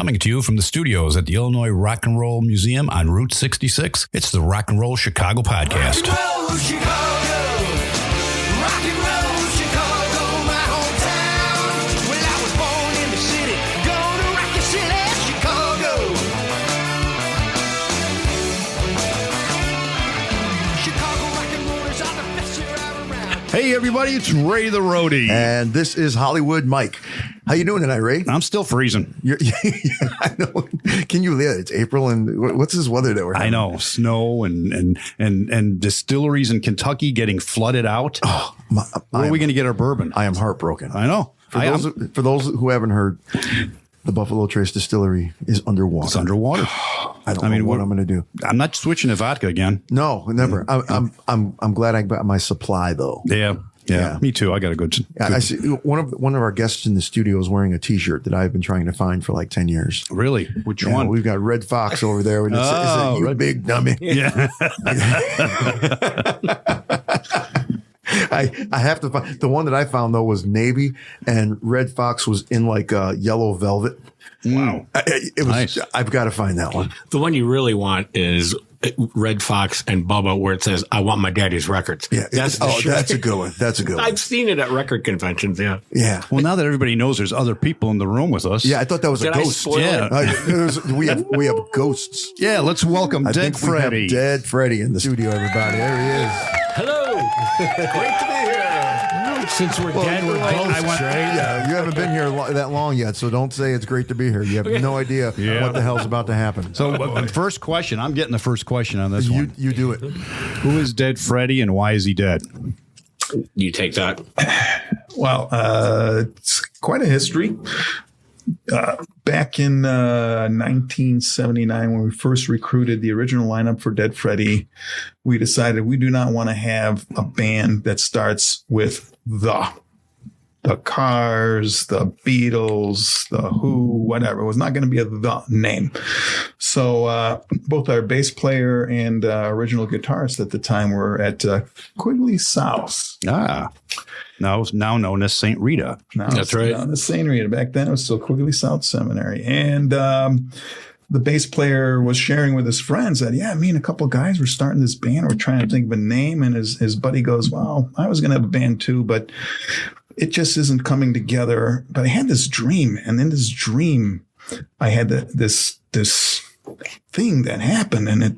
Coming to you from the studios at the Illinois Rock and Roll Museum on Route 66, it's the Rock and Roll Chicago Podcast. Rock and roll Chicago, rock and roll Chicago, my hometown. Well, I was born in the city, gonna rock your city, Chicago. Chicago rock and rollers are the best you're ever around. Hey, everybody, it's Ray the Roadie. And this is Hollywood Mike. How you doing tonight, Ray? I'm still freezing. I know. Can you live? It's April, and what's this weather that we're having? I know. Snow and distilleries in Kentucky getting flooded out. Oh, Where are we going to get our bourbon? I am heartbroken. I know. For those who haven't heard, the Buffalo Trace Distillery is underwater. It's underwater. I don't know what I'm going to do. I'm not switching to vodka again. No, never. I'm glad I got my supply though. Yeah, me too. I got a good. I see one of our guests in the studio is wearing a T-shirt that I've been trying to find for like 10 years. Really? Which one? We've got Red Fox over there. And it's you big dummy. Yeah. I have to find the one that I found though was navy, and Red Fox was in like yellow velvet. Wow, it was. Nice. I've got to find that one. The one you really want is Red Fox and Bubba, where it says, "I want my daddy's records." Yeah, that's a good one. That's a good one. I've seen it at record conventions. Yeah. Yeah. Well, now that everybody knows there's other people in the room with us. Yeah, I thought that was Did a I ghost. spoil it? We have ghosts. Yeah, let's welcome I Dead think we have Freddie. Dead Freddie in the studio. Everybody, there he is. Hello. Great to be here. Since we're dead, we're ghosts, right? Yeah, you haven't been here that long yet, so don't say it's great to be here. You have no idea what the hell's about to happen. So, first question. I'm getting the first question on this one. You do it. Who is Dead Freddie and why is he dead? You take that. Well, it's quite a history. Back in 1979, when we first recruited the original lineup for Dead Freddie, we decided we do not want to have a band that starts with the Cars, the Beatles, the Who, whatever. It was not going to be the name. So both our bass player and original guitarist at the time were at Quigley South. Now known as St. Rita. That's right. Known as St. Rita. Back then it was still Quigley South Seminary. And the bass player was sharing with his friends that, me and a couple of guys were starting this band. We're trying to think of a name. And his buddy goes, well, I was going to have a band too, but it just isn't coming together. But I had this dream. And in this dream, I had this thing that happened, and it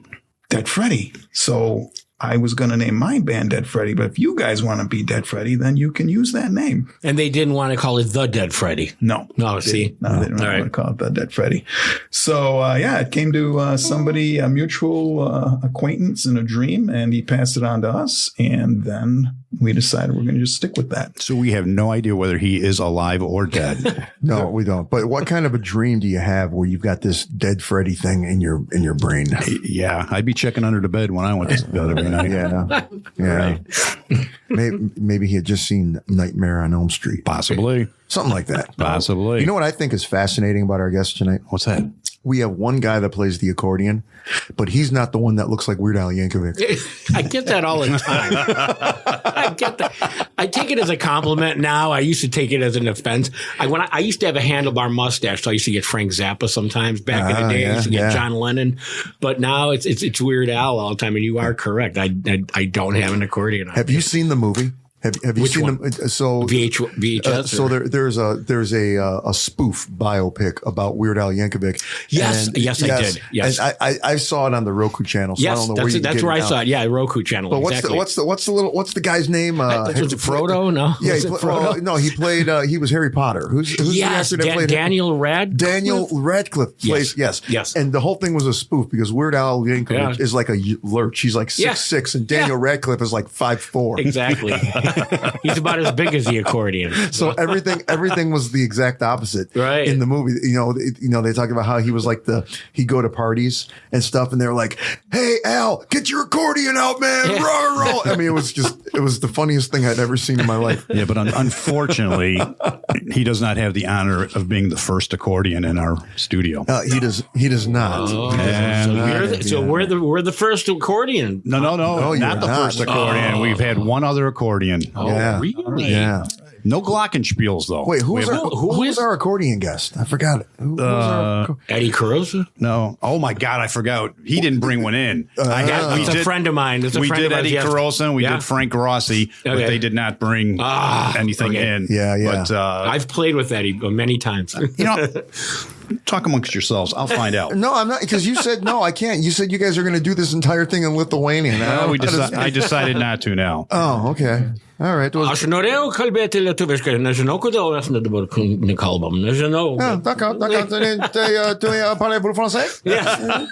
Dead Freddie. So I was going to name my band Dead Freddie, but if you guys want to be Dead Freddie, then you can use that name. And they didn't want to call it the Dead Freddie. No. See? No, they didn't want to call it the Dead Freddie. So, it came to somebody, a mutual acquaintance in a dream, and he passed it on to us. And then we decided we're going to just stick with that. So we have no idea whether he is alive or dead. No, we don't. But what kind of a dream do you have where you've got this Dead Freddie thing in your brain? Yeah, I'd be checking under the bed when I went to bed every night. Yeah. Right. Maybe he had just seen Nightmare on Elm Street. Possibly. Something like that. Possibly. You know what I think is fascinating about our guest tonight? What's that? We have one guy that plays the accordion, but he's not the one that looks like Weird Al Yankovic. I get that all the time. I get that. I take it as a compliment now. I used to take it as an offense. I used to have a handlebar mustache, so I used to get Frank Zappa sometimes. Back in the day, I used to get John Lennon. But now it's Weird Al all the time, and you are correct. I don't have an accordion on. Have you seen the movie? Have you Which seen one? them? So VHS. So there's a spoof biopic about Weird Al Yankovic. Yes, I did. Yes, and I saw it on the Roku channel. So yes, I don't know that's where I saw it. Yeah, Roku channel. But exactly. what's the guy's name? Was it Frodo? No. Yeah, Frodo? no. He played. He was Harry Potter. Who's the actor that played Daniel Radcliffe? Daniel Radcliffe plays. Yes. And the whole thing was a spoof because Weird Al Yankovic is like a lurch. He's like 6'6", and Daniel Radcliffe is like 5'4". Exactly. He's about as big as the accordion. So everything was the exact opposite. Right. In the movie, they talk about how he was like he'd go to parties and stuff, and they're like, "Hey Al, get your accordion out, man!" Yeah. Rah, rah. I mean, it was the funniest thing I'd ever seen in my life. Yeah, but unfortunately, he does not have the honor of being the first accordion in our studio. He does not. We're the first accordion. No, you're not the first accordion. We've had one other accordion. Oh, really? Yeah. No glockenspiels, though. Wait, who was our accordion guest? I forgot it. Who was our Eddie Carosa? No. Oh, my God, I forgot. He didn't bring one in. It's a friend of mine. We did Eddie Carosa and we did Frank Rossi, but they did not bring anything in. Yeah. But, I've played with Eddie many times. Talk amongst yourselves. I'll find out. No, I'm not, because you said, no, I can't. You said you guys are going to do this entire thing in Lithuanian. I decided not to now. Oh, okay. All right. Aš norėjau kalbėti lietuviškai, nežinau, kodėl aš dabar nekalbam, nežinau. D'accord. Tu parlez français? Yeah.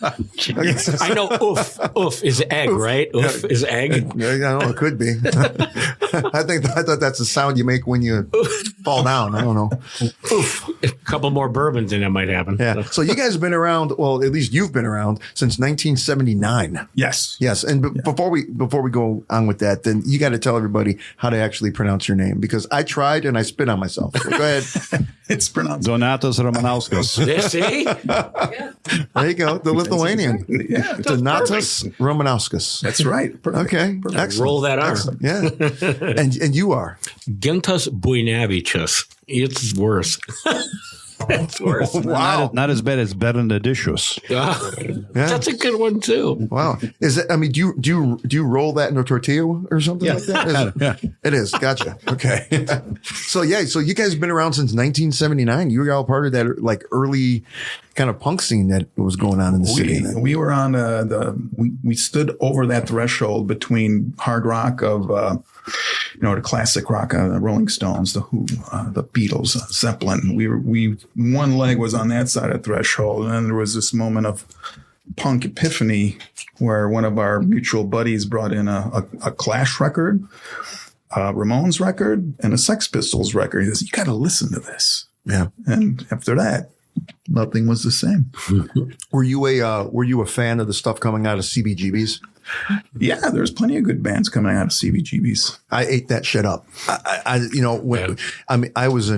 I know oof is egg, right? Oof is egg. Yeah, it could be. I thought that's the sound you make when you fall down. I don't know. Oof. A couple more bourbons and that might happen. Yeah. So you guys have been around, well, at least you've been around since 1979. Yes. And before we go on with that, then you got to tell everybody how to actually pronounce your name, because I tried and I spit on myself. So go ahead. It's pronounced Donatas Ramanauskas. See? There you go. The Lithuanian. Yeah. Donatas Ramanauskas. That's right. Perfect. Okay. Excellent. Roll that R. Excellent. Yeah. And you are? Gintas Buinavičius. It's worse. It's worse. Wow. Not as bad as Bernadicius. That's a good one too. Wow. Is it, I mean, do you roll that in a tortilla or something like that? It is. Gotcha. Okay. So you guys have been around since 1979. You were all part of that like early kind of punk scene that was going on in the city. We were on we stood over that threshold between hard rock of the classic rock, the Rolling Stones, the Who, the Beatles, Zeppelin. We one leg was on that side of the threshold, and then there was this moment of punk epiphany where one of our mutual buddies brought in a Clash record, a Ramones record, and a Sex Pistols record. He says, "You got to listen to this." Yeah. And after that, nothing was the same. Were you a fan of the stuff coming out of CBGB's? Yeah, there's plenty of good bands coming out of CBGB's. I ate that shit up. I was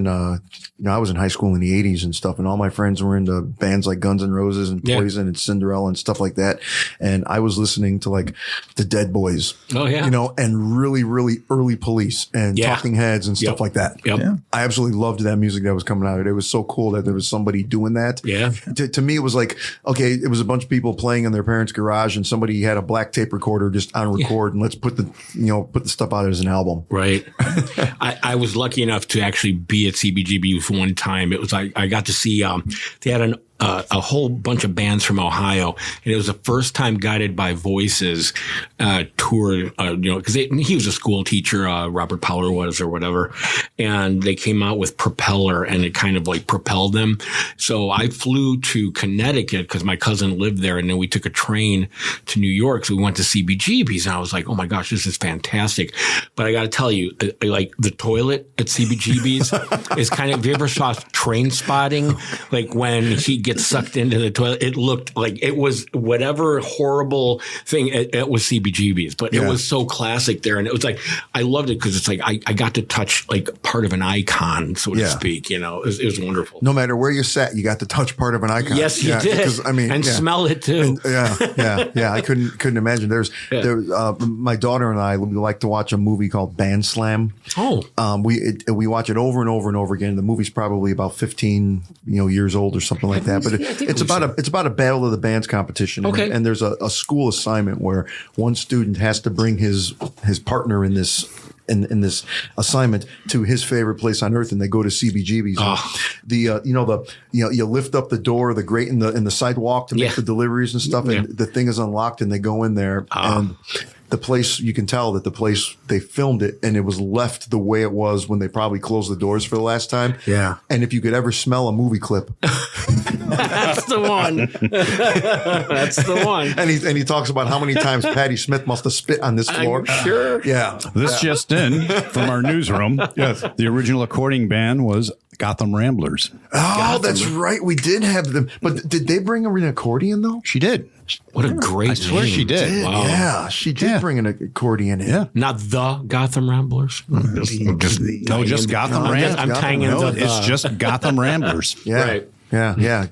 in high school in the 80s and stuff, and all my friends were into bands like Guns N' Roses and Poison and Cinderella and stuff like that. And I was listening to like the Dead Boys, and really, really early Police and Talking Heads and stuff like that. Yep. Yeah. I absolutely loved that music that was coming out. It was so cool that there was somebody doing that. Yeah. To me, it was like, okay, it was a bunch of people playing in their parents' garage, and somebody had a black tape recorder just on record, and let's put the stuff out as an album. Right. I was lucky enough to actually be at CBGB for one time. It was I got to see they had a whole bunch of bands from Ohio, and it was the first time Guided by Voices tour, because he was a school teacher, Robert Powler was or whatever, and they came out with Propeller, and it kind of like propelled them. So I flew to Connecticut because my cousin lived there, and then we took a train to New York. So we went to CBGB's, and I was like, oh my gosh, this is fantastic. But I got to tell you, like the toilet at CBGB's is kind of, have you ever saw Train Spotting? Like when he gets sucked into the toilet, it looked like it was whatever horrible thing. It was CBGB's, but it was so classic there, and it was like I loved it because it's like I got to touch like part of an icon, so to speak. It was wonderful. No matter where you sat, you got to touch part of an icon. Yes, you did. And smell it too. I couldn't imagine. There my daughter and I, we like to watch a movie called Band Slam. Oh, we watch it over and over and over again. The movie's probably about 15 years old or something like that. But it's about a battle of the bands competition. Okay. And there's a school assignment where one student has to bring his partner in this assignment to his favorite place on earth, and they go to CBGB's. You lift up the door, the grate in the sidewalk to make the deliveries and stuff, and the thing is unlocked, and they go in there, and the place, you can tell that the place they filmed it, and it was left the way it was when they probably closed the doors for the last time. Yeah. And if you could ever smell a movie clip, that's the one. That's the one. And he talks about how many times Patti Smith must have spit on this floor. I'm sure. Yeah. This just in from our newsroom. Yes. The original accordion band was Gotham Ramblers. Oh, that's right. We did have them. But did they bring an accordion though? She did. What a great I swear name. she did. Wow. Yeah, she did bring an accordion in. Yeah. Not the Gotham Ramblers. Just Gotham Ramblers. I'm tying in No, the. it's just Gotham Ramblers. Yeah. Right. Yeah.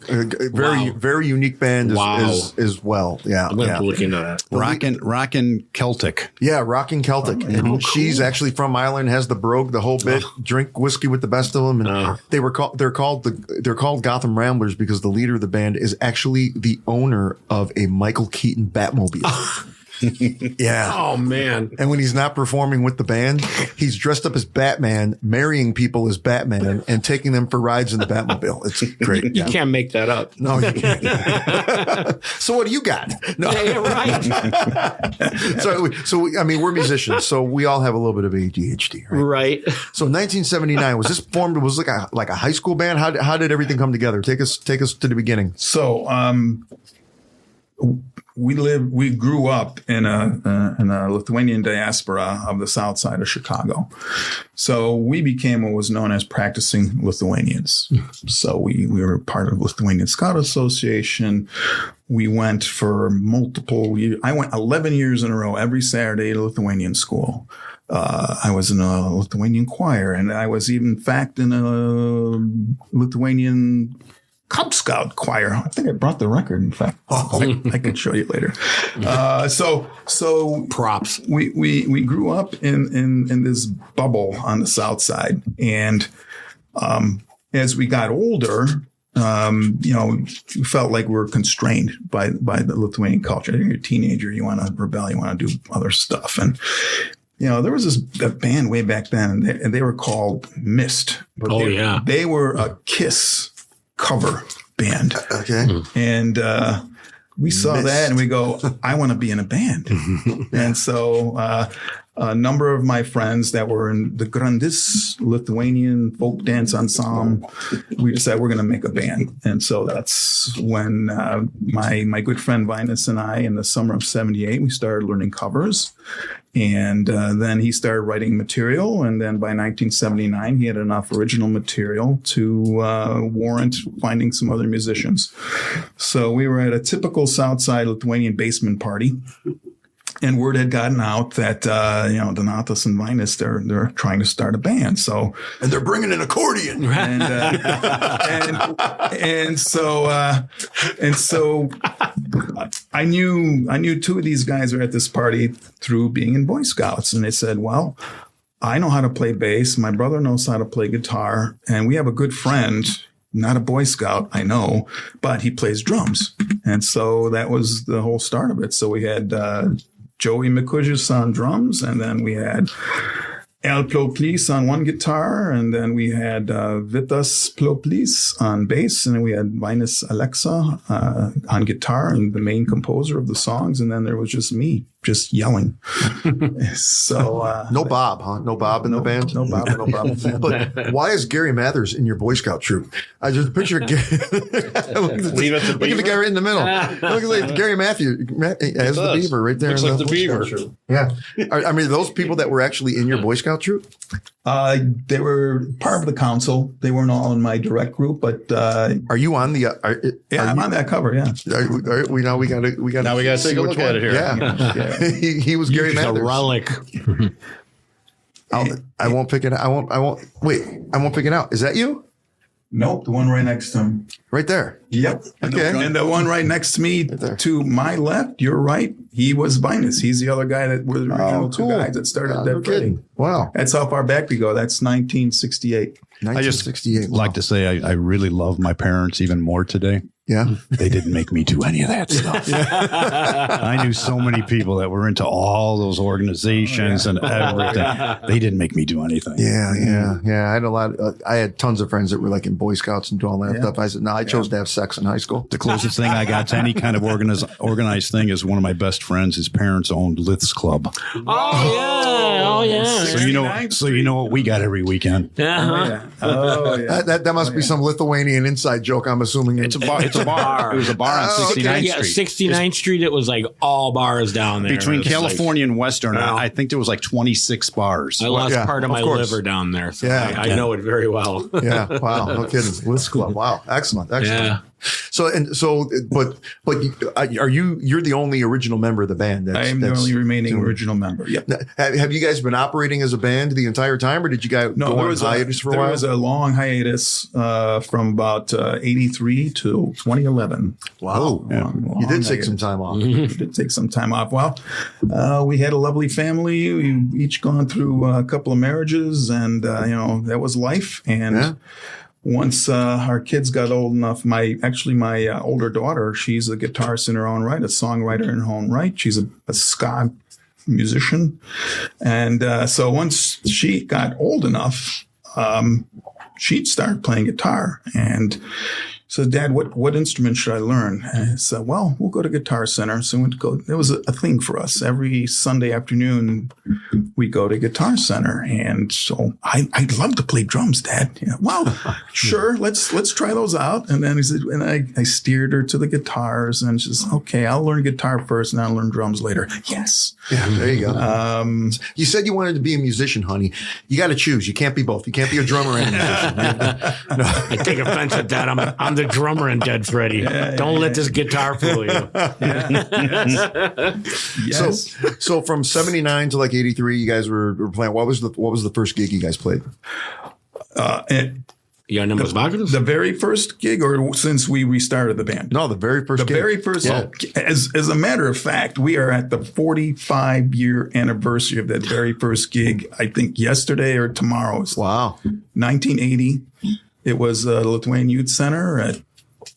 Very unique band as well. Yeah. I'm going to have to look into that. Rockin' Celtic. Yeah, Rockin' Celtic. And cool. she's actually from Ireland, has the brogue, the whole bit, drink whiskey with the best of them. And they're called Gotham Ramblers because the leader of the band is actually the owner of a Michael Keaton Batmobile. Yeah. Oh, man. And when he's not performing with the band, he's dressed up as Batman, marrying people as Batman, and taking them for rides in the Batmobile. It's great. You can't make that up. No, you can't. So what do you got? No. Yeah, right. I mean, we're musicians, so we all have a little bit of ADHD, right? Right. So 1979, was this formed? Was it like a high school band? How did everything come together? Take us to the beginning. So, we grew up in a Lithuanian diaspora of the south side of Chicago. So we became what was known as practicing Lithuanians. So we were part of Lithuanian Scout Association. We went for multiple years. I went 11 years in a row every Saturday to Lithuanian school. I was in a Lithuanian choir, and I was even, in fact, in a Lithuanian Cub Scout choir. I think I brought the record, in fact. I can show you later. So props. We grew up in this bubble on the south side. And as we got older, we felt like we were constrained by the Lithuanian culture. You're a teenager, you want to rebel, you want to do other stuff. And there was a band way back then, and they were called Mist. They were a Kiss cover band. Okay. And we saw that and we go, I want to be in a band. And so a number of my friends that were in the Grandis Lithuanian folk dance ensemble, we decided we're going to make a band. And so that's when my good friend Vinus and I, in the summer of 78, we started learning covers. And then he started writing material. And then by 1979, he had enough original material to warrant finding some other musicians. So we were at a typical Southside Lithuanian basement party. And word had gotten out that, Donatas and Vinus, they're trying to start a band. So, and they're bringing an accordion. And so I knew two of these guys were at this party through being in Boy Scouts. And they said, well, I know how to play bass. My brother knows how to play guitar. And we have a good friend, not a Boy Scout, I know, but he plays drums. And so that was the whole start of it. So we had Joey McCudge's on drums, and then we had El Ploplis on one guitar, and then we had Vitas Ploplis on bass, and then we had Vinus Alexa on guitar and the main composer of the songs, and then there was just me, just yelling. So no Bob, huh? No Bob in the band? No Bob. But why is Gary Mathers in your Boy Scout troop? I just picture look at the guy right in the middle. Look at Gary Matthews as the beaver right there. Looks like the beaver. Yeah. I mean, those people that were actually in your Boy Scout troop? They were part of the council. They weren't all in my direct group, but are you on the? I'm on that cover. Yeah. We got to take a look at it here. Yeah. He was Gary Mathers. A relic. I won't pick it. I won't. Wait. I won't pick it out. Is that you? Nope, the one right next to him. Right there. Yep. Okay. And the one right next to me, to my left, you're right. He was Vinus. He's the other guy that were the original two guys that started Dead Freddie. Wow. That's how far back we go. That's 1968. I just like to say I really love my parents even more today. Yeah. They didn't make me do any of that stuff. I knew so many people that were into all those organizations and everything. They didn't make me do anything. Yeah. I had I had tons of friends that were like in Boy Scouts and doing all that stuff. I said, no, I chose to have sex in high school. The closest thing I got to any kind of organized thing is one of my best friends. His parents owned Lith's Club. Oh yeah. So you know what we got every weekend. That must be some Lithuanian inside joke, I'm assuming. It's a bar. It was a bar on 69th Street. 69th Street. It was like all bars down there. Between California and Western, I think there was like 26 bars. I lost part of my liver down there. So I know it very well. Yeah. Wow. No kidding. Lith's Club. Wow. Excellent. Yeah. You're the only original member of the band. I am the only remaining original member. Yep. Now, have you guys been operating as a band the entire time, or did you guys go on hiatus for a while? There was a long hiatus from about 83 to 2011. Wow. You did take some time off. We did take some time off. Well, we had a lovely family. We each gone through a couple of marriages, and that was life. And once our kids got old enough, my older daughter, she's a guitarist in her own right, a songwriter in her own right. She's a ska musician, and so once she got old enough, she'd start playing guitar. And so, Dad, what instrument should I learn? And I said, well, we'll go to Guitar Center. So we went to go. It was a thing for us. Every Sunday afternoon, we go to Guitar Center. And so I'd love to play drums, Dad. Yeah, well, sure, let's try those out. And then he said, and I steered her to the guitars, and she said, okay, I'll learn guitar first, and I'll learn drums later. Yes. Yeah, there you go. You said you wanted to be a musician, honey. You got to choose. You can't be both. You can't be a drummer and a musician. No. I take offense at that. I'm the drummer in Dead Freddie. Don't let this guitar fool you. Yes. So from 79 to like 83, you guys were playing. What was the first gig you guys played? Your numbers the very first gig, or since we restarted the band? No, the very first gig. Very first. Yeah. As a matter of fact, we are at the 45-year anniversary of that very first gig. I think yesterday or tomorrow. Wow. 1980. It was Lithuanian Youth Center at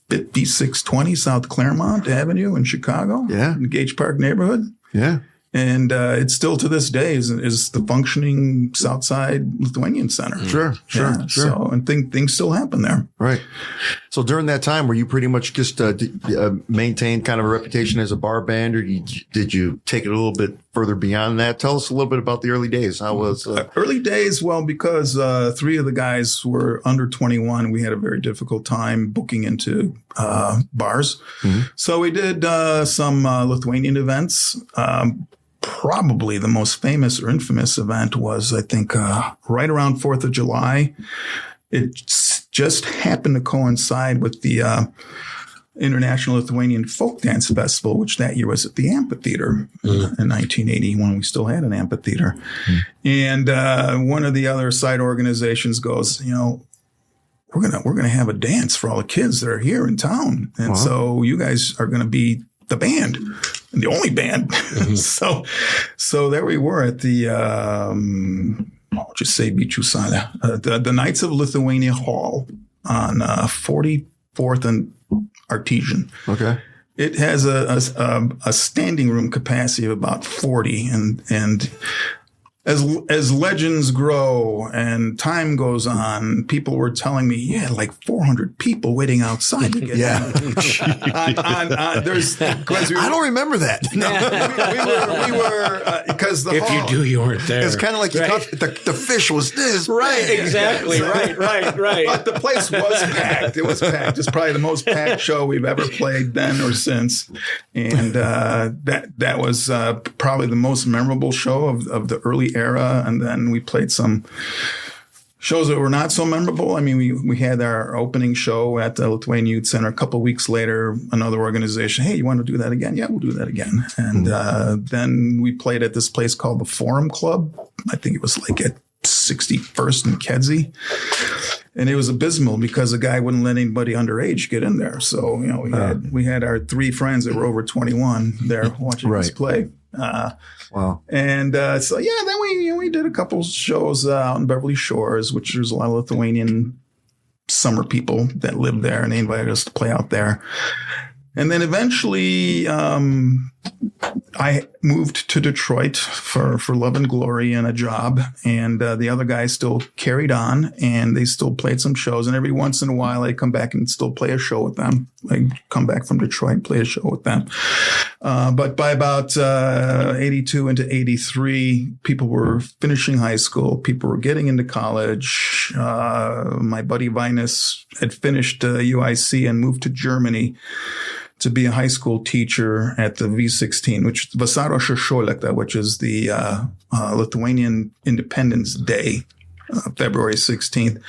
5620 South Claremont Avenue in Chicago. Yeah. In the Gage Park neighborhood. Yeah. And it's still to this day is the functioning Southside Lithuanian Center. Sure. So, and things still happen there. Right. So during that time, were you pretty much just maintain kind of a reputation as a bar band, or did you take it a little bit further beyond that? Tell us a little bit about the early days. How was early days? Well, because three of the guys were under 21, we had a very difficult time booking into bars. Mm-hmm. So we did some Lithuanian events. Probably the most famous or infamous event was, I think, right around 4th of July. It just happened to coincide with the International Lithuanian Folk Dance Festival, which that year was at the amphitheater in 1980, when we still had an amphitheater. And one of the other side organizations goes, we're gonna have a dance for all the kids that are here in town, and so you guys are gonna be the band, the only band. So there we were at the I'll just say Bichusada, the Knights of Lithuania Hall on 44th and Artesian. Okay. It has a standing room capacity of about 40, and as legends grow and time goes on, people were telling me, like 400 people waiting outside to get I don't remember that. No, we were because if you do, you weren't there. It's kind of like you thought the fish was this. Right, big. exactly. Right. But the place was packed. It was packed. It's probably the most packed show we've ever played then or since. And that was probably the most memorable show of the early era. And then we played some shows that were not so memorable. I mean, we had our opening show at the Lithuanian Youth Center. A couple of weeks later, another organization, hey, you want to do that again? Yeah, we'll do that again. And then we played at this place called the Forum Club. I think it was like at 61st and Kedzie. And it was abysmal because the guy wouldn't let anybody underage get in there. So, we had our three friends that were over 21 there watching us play. Wow. And so then we did a couple shows out in Beverly Shores, which there's a lot of Lithuanian summer people that live there, and they invited us to play out there. And then eventually I moved to Detroit for love and glory and a job. And the other guys still carried on, and they still played some shows. And every once in a while, I come back and still play a show with them. I come back from Detroit, play a show with them. But by about 82 into 83, people were finishing high school. People were getting into college. My buddy Vinus had finished UIC and moved to Germany to be a high school teacher at the V16, which is Vasario Šešiolikta, which is the Lithuanian Independence Day, February 16th.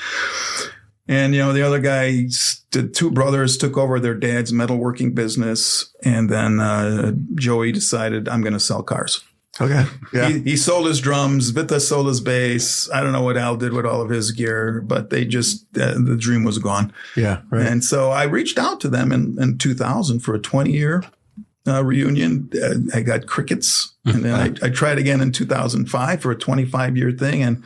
And, the other guy, the two brothers took over their dad's metalworking business. And then Joey decided, I'm going to sell cars. Okay. Yeah. He sold his drums. Vita sold his bass. I don't know what Al did with all of his gear, but they just, the dream was gone. Yeah. Right. And so I reached out to them in 2000 for a 20-year reunion. I got crickets. And then I tried again in 2005 for a 25-year thing and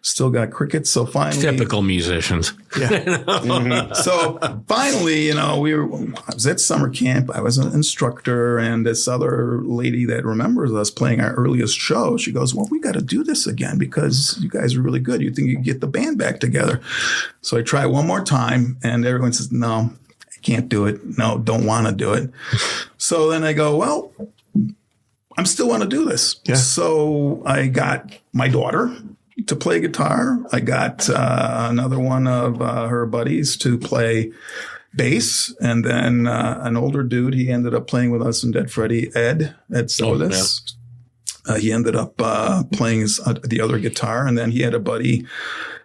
still got crickets. So finally. Typical musicians. Yeah. So finally, I was at summer camp. I was an instructor, and this other lady that remembers us playing our earliest show, she goes, well, we got to do this again because you guys are really good. You think you can get the band back together? So I try one more time, and everyone says, no, I can't do it. No, don't want to do it. So then I go, well, I still want to do this. Yeah. So I got my daughter to play guitar. I got another one of her buddies to play bass. And then an older dude, he ended up playing with us in Dead Freddie, Ed Solis. Oh, yeah. He ended up playing the other guitar. And then he had a buddy,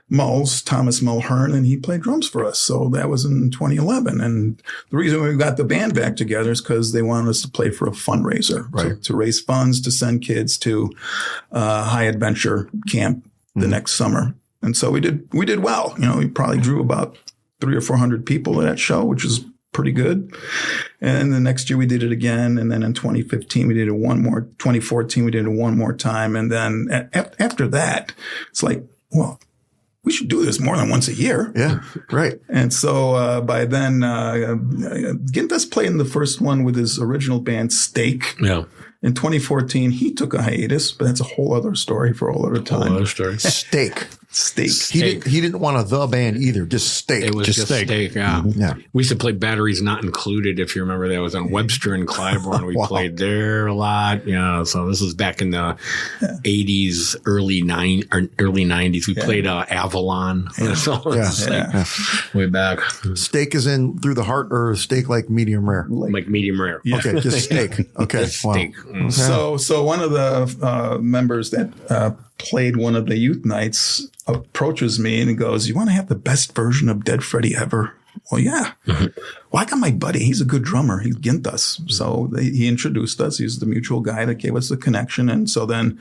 Thomas Mulhern, and he played drums for us. So that was in 2011. And the reason we got the band back together is because they wanted us to play for a fundraiser, right? To raise funds to send kids to high adventure camp the next summer. And so we did well. We probably drew about 300 or 400 people at that show, which is pretty good. And the next year we did it again. And then in 2015, we did it one more. 2014, we did it one more time. And then after that, it's like, well, we should do this more than once a year. Yeah, right. And so by then, Gintas played in the first one with his original band, Steak. Yeah. In 2014, he took a hiatus, but that's a whole other story for a whole other time. Whole other story. Steak. He didn't want a the band either, just Steak. It was just Steak, yeah. Mm-hmm. Yeah. We used to play Batteries Not Included, if you remember. That was on Webster and Clybourne. We played there a lot. Yeah, so this was back in the 80s, early 90s. We played Avalon. Yeah. So way back. Steak is in through the heart, or steak like medium rare? Like medium rare. Yeah. Okay, just Steak. Okay. Just Steak. Okay. So one of the members that played one of the youth nights approaches me and he goes, you want to have the best version of Dead Freddie ever? Well, yeah. Mm-hmm. Well, I got my buddy. He's a good drummer. He's Gintas. So he introduced us. He's the mutual guy that gave us the connection. And so then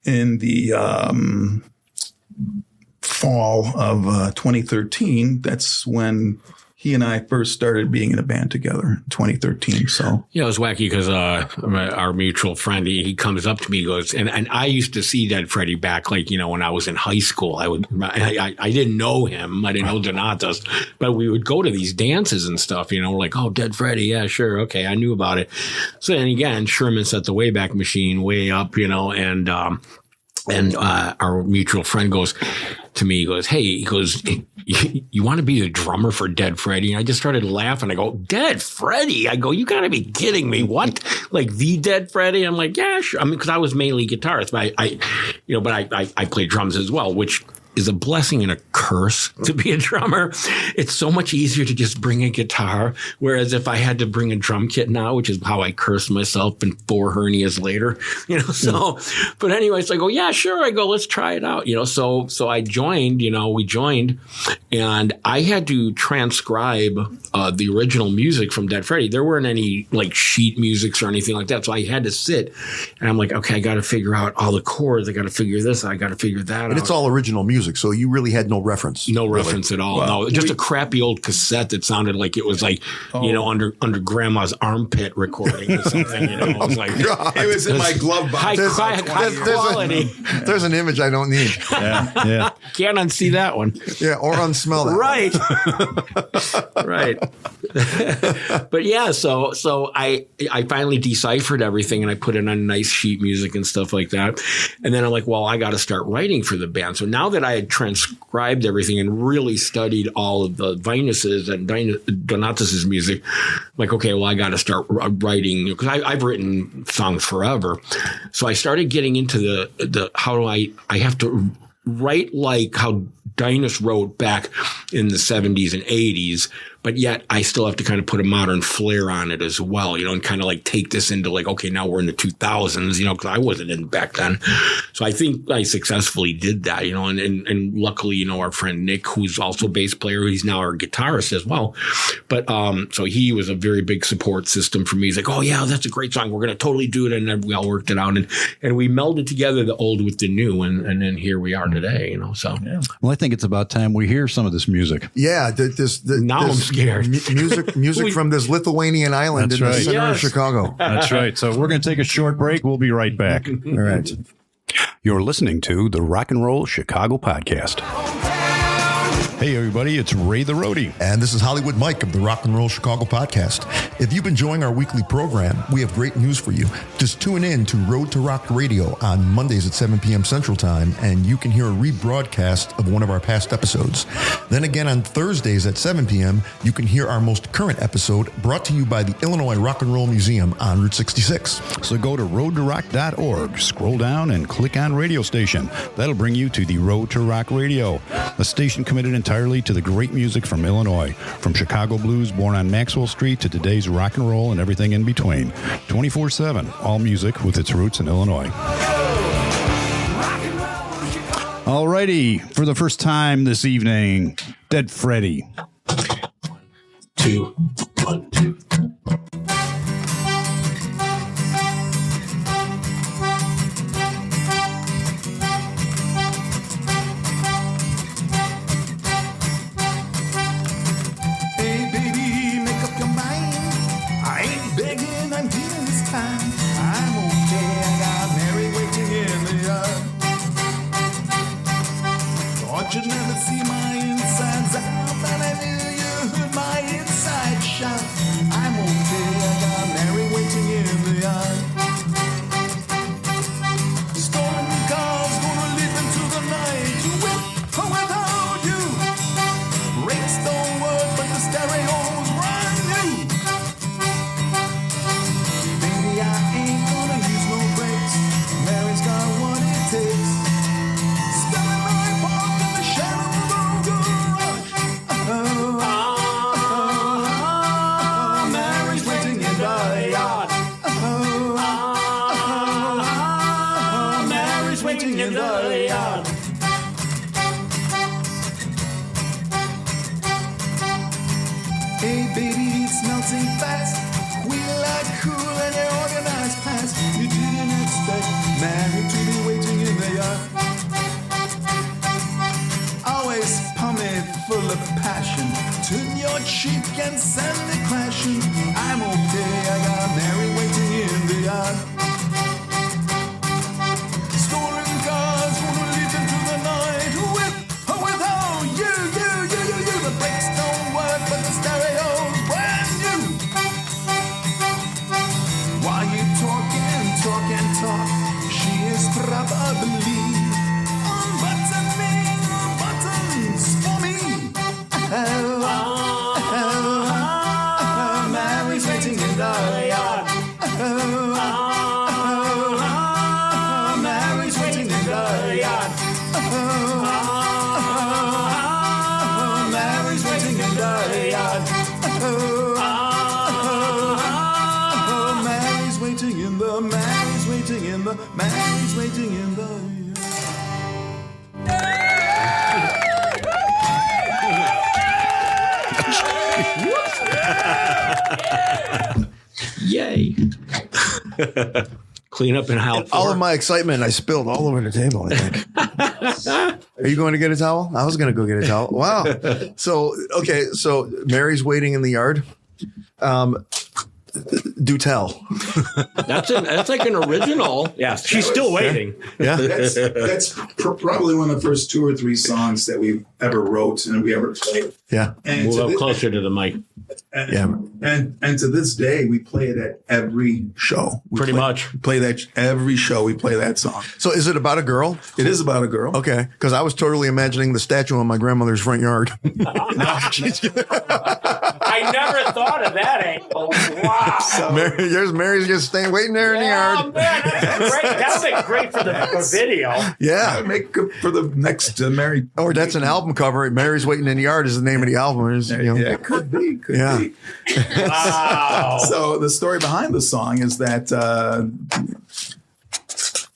in the fall of 2013, that's when he and I first started being in a band together in 2013. So yeah, it was wacky because our mutual friend, he comes up to me, he goes, and I used to see Dead Freddie back, like, when I was in high school. I didn't know him, I didn't know Donatas, but we would go to these dances and stuff. Like, oh, Dead Freddie, yeah, sure, okay, I knew about it. So then again, Sherman set the Wayback Machine way up, and our mutual friend goes to me, he goes, you want to be the drummer for Dead Freddie? And I just started laughing. I go, Dead Freddie? I go, you got to be kidding me. What? Like the Dead Freddie? I'm like, yeah, sure. I mean, because I was mainly guitarist, but I played drums as well, which is a blessing and a curse to be a drummer. It's so much easier to just bring a guitar. Whereas if I had to bring a drum kit now, which is how I cursed myself and 4 hernias later, so, but anyways, I go, yeah, sure. I go, let's try it out, so I joined, we joined, and I had to transcribe the original music from Dead Freddie. There weren't any like sheet musics or anything like that. So I had to sit and I'm like, okay, I got to figure out all the chords. I got to figure this. I got to figure that out. And it's all original music. So you really had no reference. No reference at all. Well, no, just a crappy old cassette that sounded like it was like, under grandma's armpit recording or something. It was like, it was in my glove box. High quality. There's an image I don't need. Yeah. Can't unsee that one. Yeah. Or unsmell that. Right. Right. But yeah, so I finally deciphered everything and I put it on nice sheet music and stuff like that. And then I'm like, well, I got to start writing for the band. So now that I had transcribed everything and really studied all of the Vinus's and Donatas' music, I'm like, okay, well, I got to start writing, because I've written songs forever. So I started getting into the how do I have to write like how Dinus wrote back in the 70s and 80s, but yet I still have to kind of put a modern flair on it as well, and kind of like take this into like, okay, now we're in the 2000s, because I wasn't in back then. So I think I successfully did that, and luckily, our friend Nick, who's also bass player, he's now our guitarist as well. But so he was a very big support system for me. He's like, oh yeah, that's a great song. We're going to totally do it. And then we all worked it out and we melded together the old with the new. And then here we are today, so. Yeah. Well, I think it's about time we hear some of this music. Yeah. Now I'm scared. Music from this Lithuanian island That's in right. the center of Yes. Chicago. That's right. So we're going to take a short break. We'll be right back. All right. You're listening to the Rock and Roll Chicago Podcast. Hey, everybody, it's Ray the Roadie. And this is Hollywood Mike of the Rock and Roll Chicago Podcast. If you've been enjoying our weekly program, we have great news for you. Just tune in to Road to Rock Radio on Mondays at 7 p.m. Central Time, and you can hear a rebroadcast of one of our past episodes. Then again on Thursdays at 7 p.m., you can hear our most current episode brought to you by the Illinois Rock and Roll Museum on Route 66. So go to roadtorock.org, scroll down, and click on Radio Station. That'll bring you to the Road to Rock Radio, a station committed entirely to the great music from Illinois, from Chicago blues born on Maxwell Street to today's rock and roll and everything in between. 24/7, all music with its roots in Illinois. Alrighty, for the first time this evening, Dead Freddie. 2, 1, 2. Hey baby, make up your mind. I ain't begging, I'm giving this time. I'm okay, I got Mary waiting in the yard. Thought you'd never see my insides out, but I knew you heard my inside shout. I'm okay, I got Mary waiting in the yard. Stolen cars gonna lead into the night. With or without you. Brakes don't work, but the stereo's brand new. Baby, I ain't gonna use no brakes. Mary's got what it takes. Spilling my park in the shadow of the garage. Mary's waiting in the yard. Mary's waiting in the yard. Hey baby, it's melting fast. We like cool and you organize past. You didn't expect Mary to be waiting in the yard. Always pumping full of passion. Turn your cheek and send it crashing. I'm okay, I got Mary waiting in the yard. Stolen cars gonna lead into the night. With or without you. The brakes don't work, but the stereo's brand new. While you talk, she is probably unbuttoning buttons for me. Mary's waiting in the yard. Mary's waiting in the yard. Mary's waiting in the yard. Mary's waiting in the, Mary's waiting in the, Mary's waiting in the Yay. Clean up and help. All of my excitement I spilled all over the table, I think. Are you going to get a towel? I was going to go get a towel. Wow. So Mary's waiting in the yard. Do tell. That's like an original. Yeah, she's still waiting. Yeah. That's probably one of the first 2 or 3 songs that we ever wrote and we ever played. Yeah. And Move to up thi- closer to the mic. And to this day, we play it at every show. Pretty much. We play that every show. We play that song. So is it about a girl? It is about a girl. Okay. Because I was totally imagining the statue in my grandmother's front yard. I never thought of that angle. Wow. Mary's just staying waiting there in the Oh, yard. man, that's great. That would be great for the video. I Yeah. would make for the next Mary. Or that's an album cover. Mary's waiting in the yard is the name name of the album is. You know. Yeah, could be. Yeah. Be. Wow. So the story behind the song is that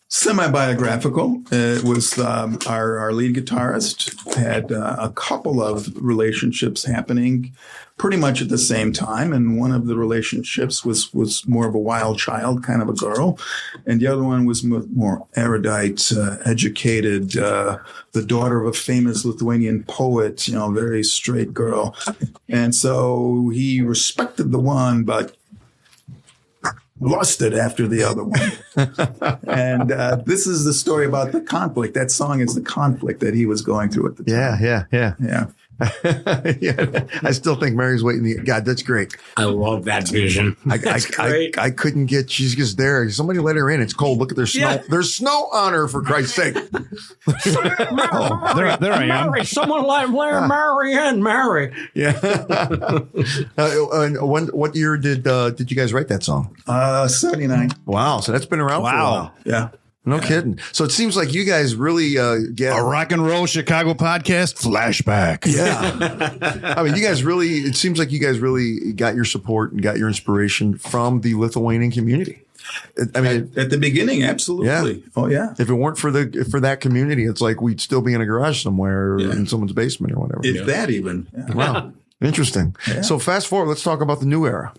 semi-biographical. It was our lead guitarist had a couple of relationships happening pretty much at the same time, and one of the relationships was more of a wild child, kind of a girl, and the other one was more erudite, educated, the daughter of a famous Lithuanian poet, very straight girl. And so he respected the one, but lusted after the other one. And this is the story about the conflict. That song is the conflict that he was going through at the time. Yeah. Yeah, I still think Mary's waiting. God, that's great. I love that vision. That's great. I couldn't get. She's just there. Somebody let her in. It's cold. Look at their snow. Yeah. There's snow on her, for Christ's sake. There I am. Mary, someone let Mary in, Mary. Yeah. And what year did you guys write that song? 79. Wow. So that's been around for a while. Yeah. No kidding. So it seems like you guys really get A rock and roll Chicago podcast flashback. Yeah. I mean, it seems like you guys really got your support and got your inspiration from the Lithuanian community. I mean, At the beginning, absolutely. Yeah. Oh, yeah. if it weren't for that community, it's like we'd still be in a garage somewhere or Yeah. in someone's basement or whatever. If that even. Yeah. Wow. Interesting. Yeah. So fast forward, let's talk about the new era.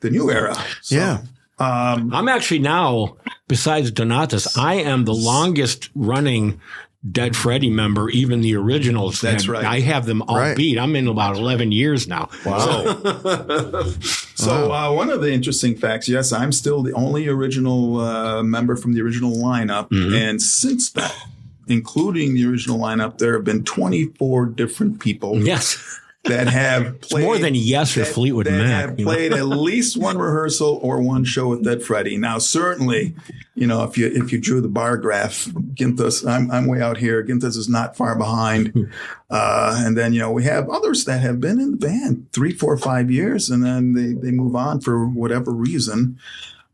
The new era. So, Yeah. I'm actually now, besides Donatus, I am the longest running Dead Freddie member, even the originals. That's And right. I have them all Right. beat. I'm in about 11 years now. Wow. So one of the interesting facts, yes, I'm still the only original member from the original lineup. And since then, including the original lineup, there have been 24 different people Yes. that have played. More than Yes or Fleetwood that Mac. have played at least one rehearsal or one show with Dead Freddie. Now, certainly, if you drew the bar graph, Ginthus, I'm way out here. Ginthus is not far behind. And then, we have others that have been in the band 3, 4, 5 years, and then they move on for whatever reason.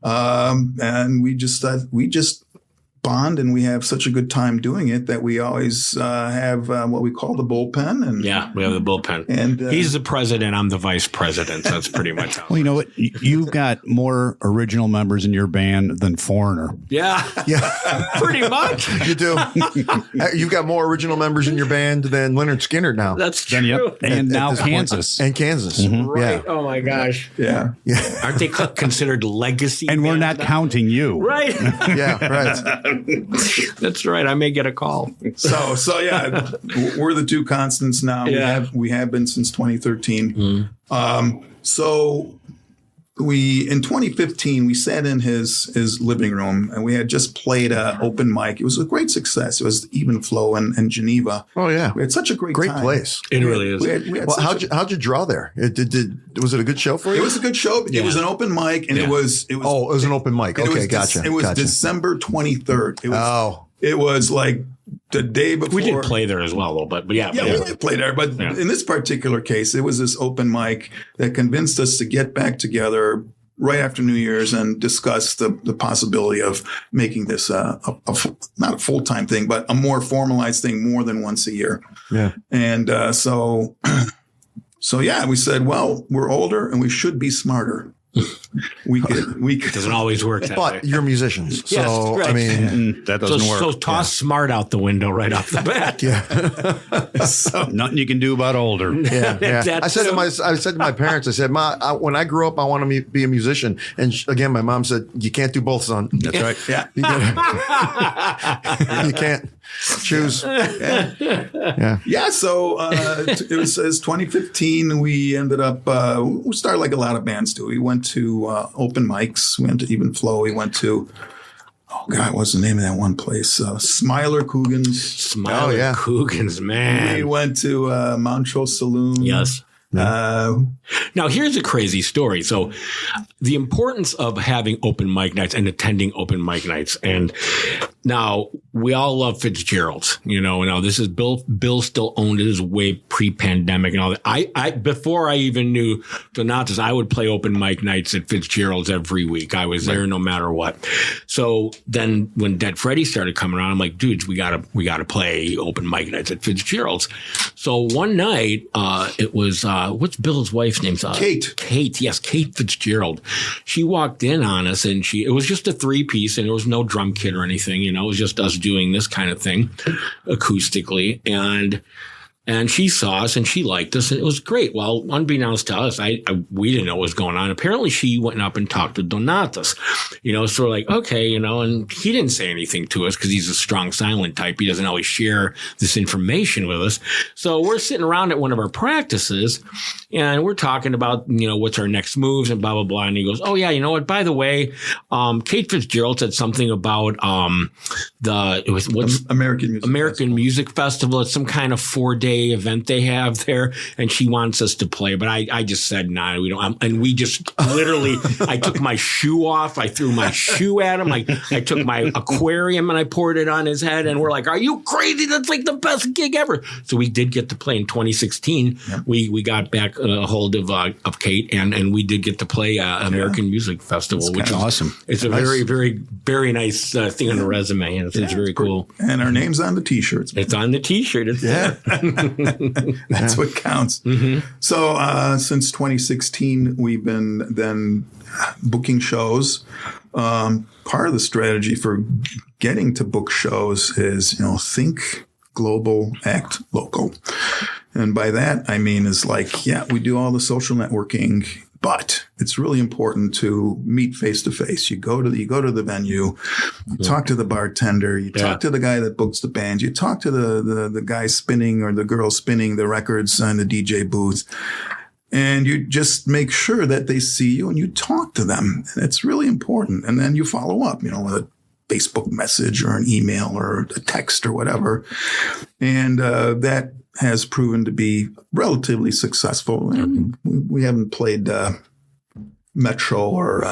And we just bond, and we have such a good time doing it that we always have what we call the bullpen. And Yeah, we have the bullpen. And he's the president. I'm the vice president. That's pretty much how. Well, you know what? You've got more original members in your band than Foreigner. Yeah, Yeah. pretty much. You do. You've got more original members in your band than Leonard Skinner now. That's true. Then, yep. And now this point. Kansas. And Kansas. Right. Yeah. Oh my gosh. yeah. Yeah. Aren't they considered legacy? And we're bands not now? counting you. Right. Yeah. Right. That's right. I may get a call. So yeah, we're the two constants now. Yeah. We have been since 2013. So in 2015 we sat in his living room, and we had just played an open mic. It was a great success. It was Even Flow in Geneva. Oh yeah. We had such a great time. place. It really is. We had Well, such how'd you draw there? Was it a good show for you? it was a good show. It Yeah. was an open mic, and Yeah. it was it was an open mic. and it Okay, was gotcha. It was Gotcha. December 23rd. Oh. It was like the day before. We did play there as well a little bit, but yeah. Yeah, we did play there, but Yeah. in this particular case, it was this open mic that convinced us to get back together right after New Year's and discuss the possibility of making this not a full-time thing, but a more formalized thing more than once a year. Yeah. And so yeah, we said, well, we're older and we should be smarter. We could. Doesn't always work that way. But you're musicians. So, Yes, right. I mean, That So, doesn't work. so toss smart out the window right off the bat. Nothing you can do about older. yeah. That's I said to my parents, I said, Ma, when I grow up, I want to be a musician. And again, my mom said, you can't do both, son. That's right. Yeah. You can't choose. Yeah, so it was 2015. We ended up, we started like a lot of bands do. We went to open mics. We went to Even Flow. We went to, oh God, what's the name of that one place? Smiler Coogan's. Smile yeah. Coogan's, We man. went to Montrose Saloon. Yes. Now, here's a crazy story. So, the importance of having open mic nights and attending open mic nights. And Now, we all love Fitzgerald's, now this is Bill still owned it. This is way pre-pandemic and all that. I before I even knew Donatas, I would play open mic nights at Fitzgerald's every week. I was there no matter what. So then when Dead Freddie started coming around, I'm like, dudes, we gotta play open mic nights at Fitzgerald's. So one night, it was, what's Bill's wife's name? Kate. Yes, Kate Fitzgerald. She walked in on us and it was just a 3-piece and there was no drum kit or anything, it was just us doing this kind of thing acoustically. And she saw us and she liked us and it was great. Well, unbeknownst to us, we didn't know what was going on. Apparently she went up and talked to Donatas, so we're like, okay, and he didn't say anything to us because he's a strong silent type. He doesn't always share this information with us. So we're sitting around at one of our practices and we're talking about, what's our next moves and blah, blah, blah. And he goes, oh yeah, you know what? By the way, Kate Fitzgerald said something about, what's American Music Festival. It's some kind of 4-day event they have there, and she wants us to play. But I just said, nah, we don't. And we just literally, I took my shoe off. I threw my shoe at him. I took my aquarium and I poured it on his head. And we're like, are you crazy? That's like the best gig ever. So we did get to play in 2016. Yep. We got back a hold of Kate and we did get to play American Music Festival, which is awesome. It's a very, very, very nice thing on the resume. And it's very cool. And our name's on the T-shirts. It's on the T-shirt. That's what counts. Mm-hmm. So since 2016, we've been then booking shows. Part of the strategy for getting to book shows is, think global, act local. And by that, I mean is like, we do all the social networking, but it's really important to meet face to face. You go to the venue, you talk to the bartender, you talk to the guy that books the band, you talk to the guy spinning or the girl spinning the records on the DJ booth. And you just make sure that they see you and you talk to them. And it's really important. And then you follow up, with a Facebook message or an email or a text or whatever. And that has proven to be relatively successful. And we haven't played Metro or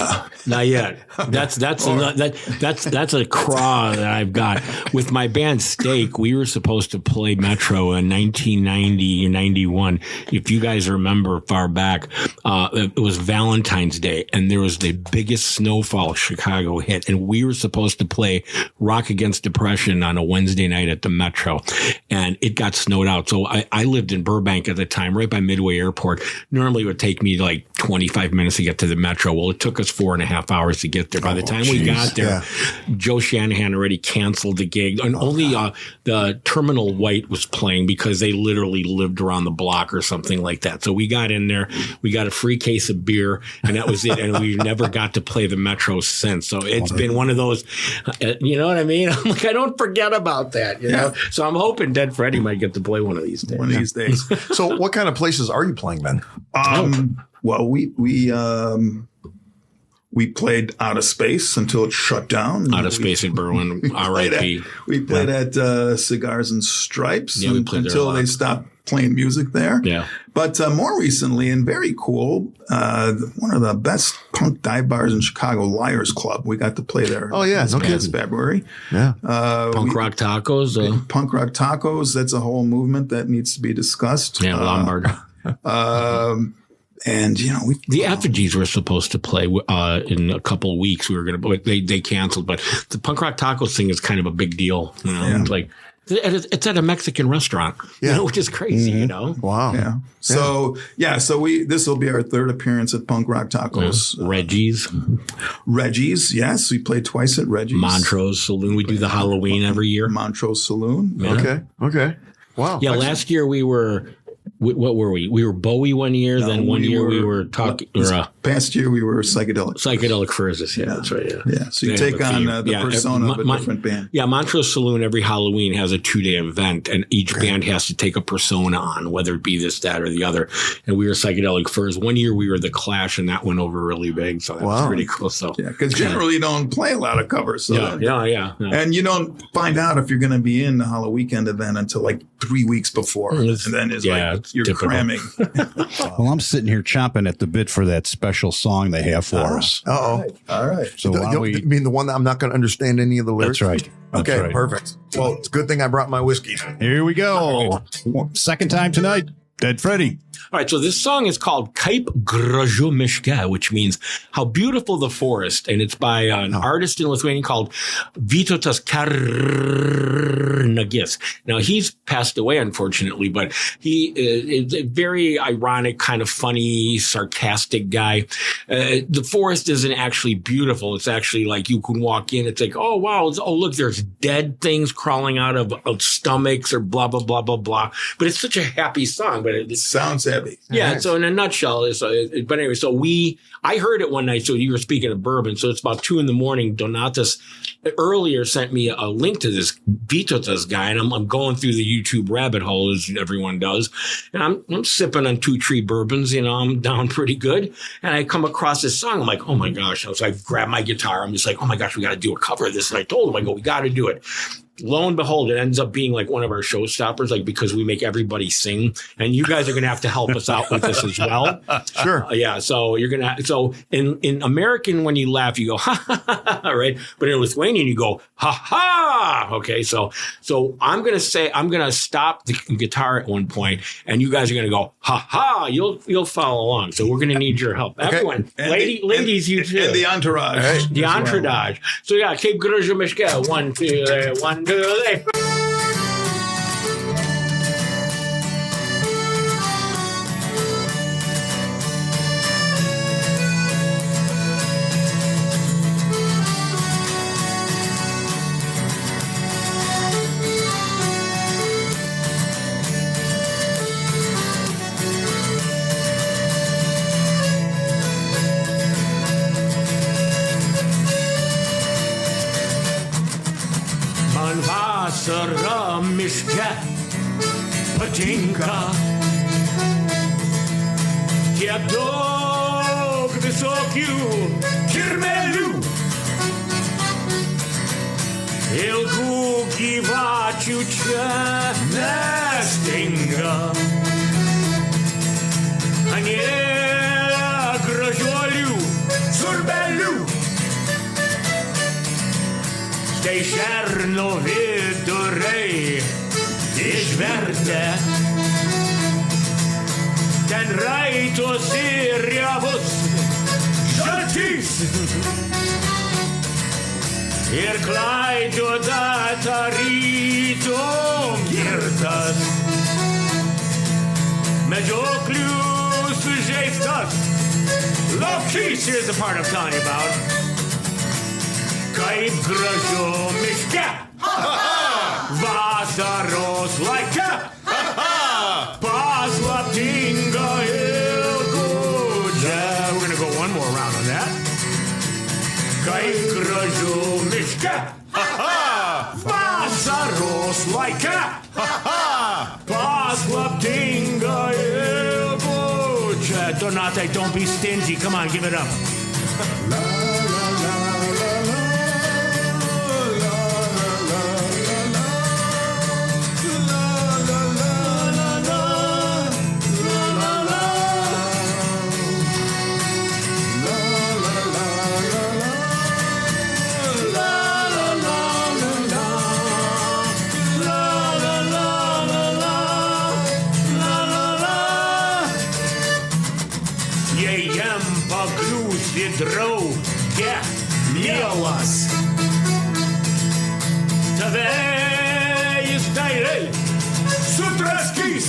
not yet. That's a craw that I've got with my band Steak. We were supposed to play Metro in 1990 and 91. If you guys remember far back, it was Valentine's Day and there was the biggest snowfall Chicago hit, and we were supposed to play Rock Against Depression on a Wednesday night at the Metro, and it got snowed out. So I lived in Burbank at the time, right by Midway Airport. Normally it would take me like 25 minutes to get to the Metro. Well, it took us 4.5 hours to get there. By the time we got there, Joe Shanahan already canceled the gig, and only the Terminal White was playing because they literally lived around the block or something like that. So we got in there, we got a free case of beer, and that was it. And we never got to play the Metro since. So it's been one of those, you know what I mean? I'm like, I don't forget about that, you know? So I'm hoping Dead Freddie might get to play one of these days. So what kind of places are you playing then? Well, we played Out of Space until it shut down. Out of Space in Berlin, R.I.P. We played at Cigars and Stripes until they stopped playing music there. Yeah. But more recently, and very cool, one of the best punk dive bars in Chicago, Liars Club. We got to play there. Oh, yeah. No kidding. February. Yeah. Punk Rock Tacos. Punk Rock Tacos. That's a whole movement that needs to be discussed. Yeah, Lombard. And, the Effigies were supposed to play in a couple of weeks. We were going to, they canceled, but the Punk Rock Tacos thing is kind of a big deal. It's like, it's at a Mexican restaurant, which is crazy, Wow. Yeah. So, this will be our third appearance at Punk Rock Tacos. Reggie's, yes. We played twice at Reggie's. Montrose Saloon. We do the Halloween every year. Montrose Saloon. Yeah. Okay. Wow. Yeah. Last year we were, what were we? We were Bowie one year. Then one year we were talking. Past year we were Psychedelic. Psychedelic Furzes. Yeah, that's right. Yeah. So you take on the persona of a different band. Yeah. Montrose Saloon every Halloween has a 2-day event, and each band has to take a persona on, whether it be this, that, or the other. And we were Psychedelic Furs. One year we were the Clash, and that went over really big. So that was pretty cool. So because generally you don't play a lot of covers. So yeah. And you don't find out if you're going to be in the Halloween weekend event until like 3 weeks before. And then it's You're Typical. cramming. Well, I'm sitting here chomping at the bit for that special song they have for us. Uh-oh. All right. So why don't You we? mean the one that I'm not going to understand any of the lyrics? That's right. That's Okay, right. perfect. Well, it's a good thing I brought my whiskey. Here we go. Second time tonight. Dead Freddie. All right, so this song is called Kaip gražu miške, which means how beautiful the forest, and it's by an artist in Lithuania called Vytautas Kernagis. Now, he's passed away, unfortunately, but he is a very ironic, kind of funny, sarcastic guy. The forest isn't actually beautiful. It's actually like you can walk in, it's like, oh, wow, look, there's dead things crawling out of stomachs or blah, blah, blah, blah, blah. But it's such a happy song, but it's Sounds heavy. yeah. Nice. So in a nutshell, but anyway, I heard it one night. So you were speaking of bourbon. So it's about 2 a.m. Donatas earlier sent me a link to this Vytautas guy, and I'm going through the YouTube rabbit hole as everyone does. And I'm sipping on 2 Tree bourbons. I'm down pretty good. And I come across this song. I'm like, oh my gosh. So I grab my guitar. I'm just like, oh my gosh, we got to do a cover of this. And I told him, I go, we got to do it. Lo and behold, it ends up being like one of our showstoppers, like because we make everybody sing, and you guys are going to have to help us out with this as well. Sure. Yeah. So in American, when you laugh, you go, ha, ha, ha, ha, right? But in Lithuanian, you go, ha, ha. Okay. So I'm going to stop the guitar at one point, and you guys are going to go, ha, ha. You'll follow along. So we're going to need your help. Everyone, And ladies, you too. And the entourage. The entourage. So yeah, Kaip gražu miške. 1, 2, 3, 1, 2, 3. Man vasara miške patinka. Tiek daug visokių kirmelių. Ilgų gyvačių čia nestinga. Anie gražuolių surbelių. Štai šerno viduriai išvertę. Ten raitosi riebus žaltys. Ir klaidžioja tarytum girtas. Medžioklių sužeistas lokys. Here's the part I'm telling you about. Kaip gražu miške. Vasaros laike. Paslaptinga ir gūdžia. We're going to go one more round on that. Kaip gražu miške. Vasaros laike. Paslaptinga ir gūdžia. Donate, don't be stingy. Come on, give it up. Jei jam pakliūsi drauge, mielas, tave jis dailiai sudraskys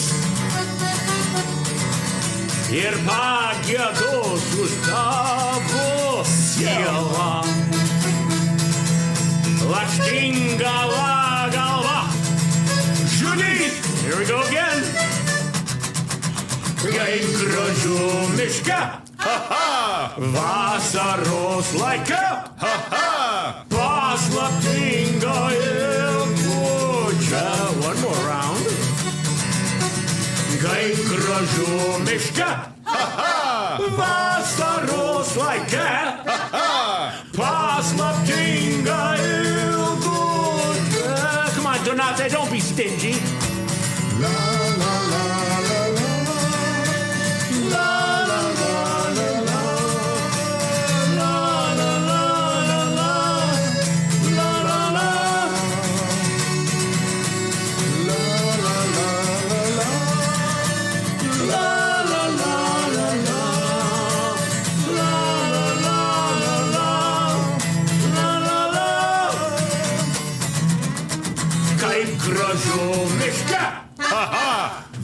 ir pagiedos už tavo sielą. Lakštinga galva žudys. Here we go again. Kaip gražu miške. Vasaros laike. Paslaptinga ir gūdžia. One more round. Kaip gražu miške. Vasaros laike. Paslaptinga ir gūdžia. Come on, Donate, don't be stingy. La, la, la, la, la. Krozumishka.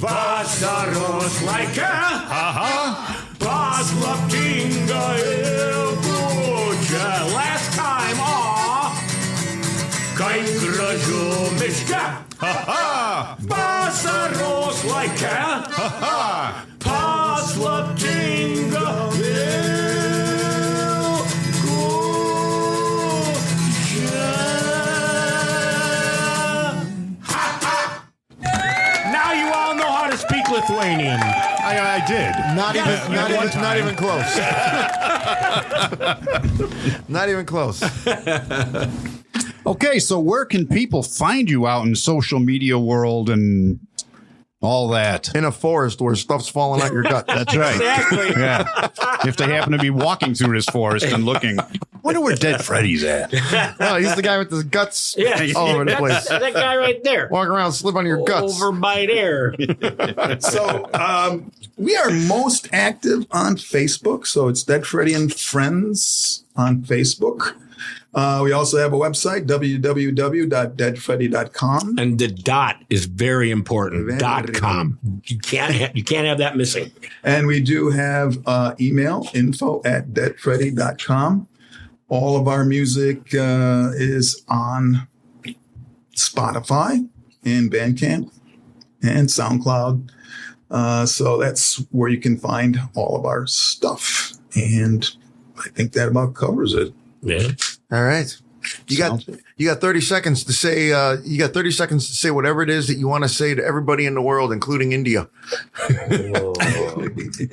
Vasaroslaika. Paslaptinga ilgučia. Last time, Kai Krozumishka. Vasaroslaika. Paslaptinga Now you all know how to speak Lithuanian. I did. Not even close. Not even close. Okay, so where can people find you out in social media world and all that? In a forest where stuff's falling out your gut. That's right. Exactly. Yeah. If they happen to be walking through this forest and looking, wonder where Dead Freddie's at. No, he's the guy with the guts all over the place. That guy right there. Walk around, slip on your guts. Over by there. So we are most active on Facebook. So it's Dead Freddie and Friends on Facebook. We also have a website, www.deadfreddy.com. And the dot is very important. .com. You can't have that missing. And we do have email, info@deadfreddy.com. All of our music is on Spotify and Bandcamp and SoundCloud. So that's where you can find all of our stuff. And I think that about covers it. Yeah. All right. You got 30 seconds to say whatever it is that you want to say to everybody in the world, including India.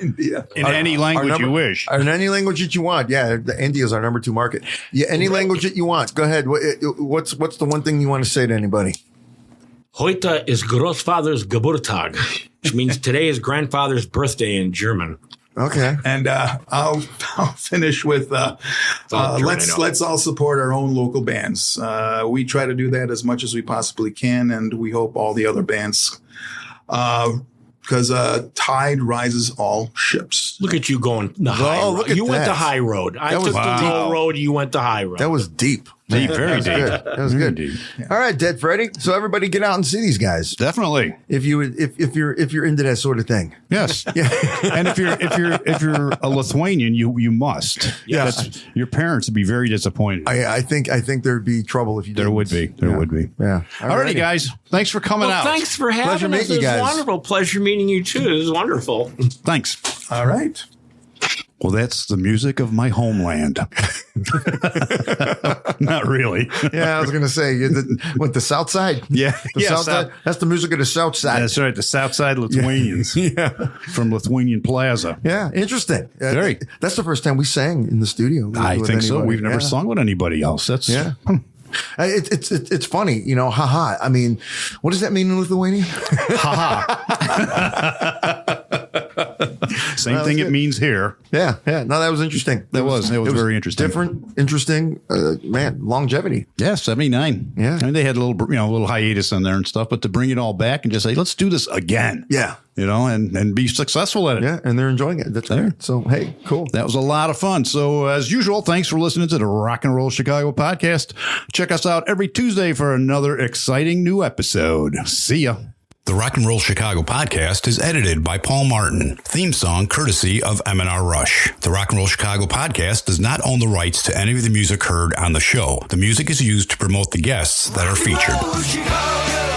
India. In any language you wish. In any language that you want. Yeah, India is our number 2 market. Yeah, any language that you want. Go ahead. What's the one thing you want to say to anybody? Heute ist Großvater's Geburtstag, which means today is grandfather's birthday in German. Okay. And I'll finish with let's all support our own local bands. We try to do that as much as we possibly can, and we hope all the other bands, because tide rises all ships. Look at you going the high road. Look at You went the that. high road. I took the low road. You went the high road. That was deep. Deep, very deep. Good. That was good. Deep. All right, Dead Freddie. So everybody get out and see these guys. Definitely. If you're into that sort of thing. Yes. And if you're a Lithuanian, you must. Yes. Your parents would be very disappointed. I think there'd be trouble if you There didn't. would be. There would be. Yeah. Alrighty, guys. Thanks for coming out. Thanks for having Pleasure us. meeting you It was guys. wonderful. Pleasure meeting you too. It was wonderful. Thanks. All right. Well, that's the music of my homeland. Not really. Yeah, I was going to say, the South Side? Yeah. The South Side? That's the music of the South Side. That's right. The Southside Lithuanians. Yeah. From Lithuanian Plaza. Yeah, interesting. Very. That's the first time we sang in the studio. I with think so. anybody. We've never Yeah. sung with anybody else. That's Yeah. It's funny, haha. I mean, what does that mean in Lithuanian? Same thing it means here. Yeah. No, that was interesting. That was very interesting. Different, interesting, man, longevity. Yeah, 79. Yeah. I mean, they had a little hiatus in there and stuff, but to bring it all back and just say, let's do this again. Yeah. And be successful at it. Yeah, and they're enjoying it. That's great. So, hey, cool. That was a lot of fun. So, as usual, thanks for listening to the Rock and Roll Chicago podcast. Check us out every Tuesday for another exciting new episode. See ya. The Rock and Roll Chicago podcast is edited by Paul Martin. Theme song courtesy of M&R Rush. The Rock and Roll Chicago podcast does not own the rights to any of the music heard on the show. The music is used to promote the guests that are featured. Chicago.